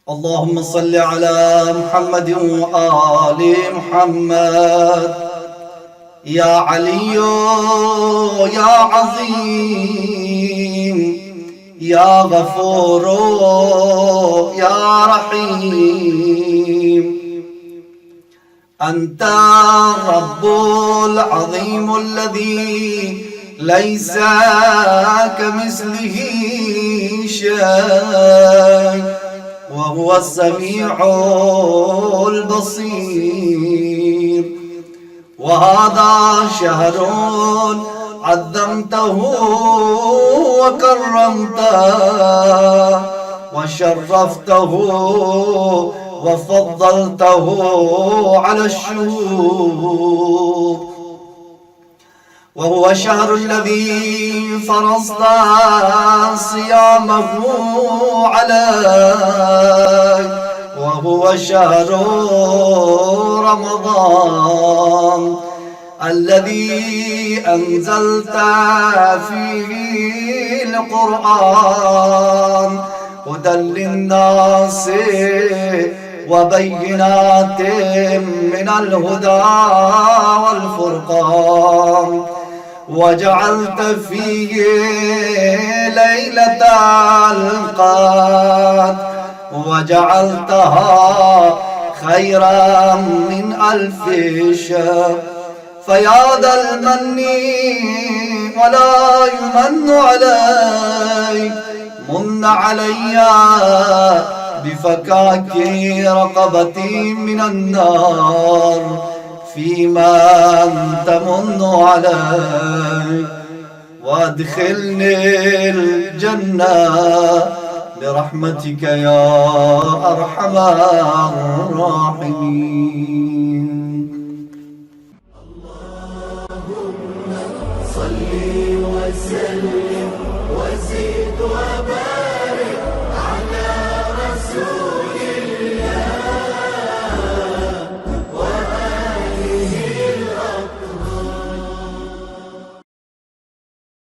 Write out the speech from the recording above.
اللهم صل على محمد وآل محمد. يا علي يا عظيم يا غفور يا رحيم، أنت الرب العظيم الذي ليس كمثله شيء، وهو السميع البصير. وهذا شهر عظمته وكرمته وشرفته وفضلته على الشهور، وهو الشهر الذي فرضت صيامه عليه، وهو شهر رمضان الذي أنزلت فيه القرآن هدى للناس وبينات من الهدى والفرقان، وجعلت فيه ليلة القدر وجعلتها خيرا من 1000 شهر. فيا ذا المن ولا يمن عليك، من علي بفكاك رقبتي من النار فيما تمن علي، وادخلني الجنة برحمتك يا أرحم الراحمين. اللهم صل وسلم وزد وبارك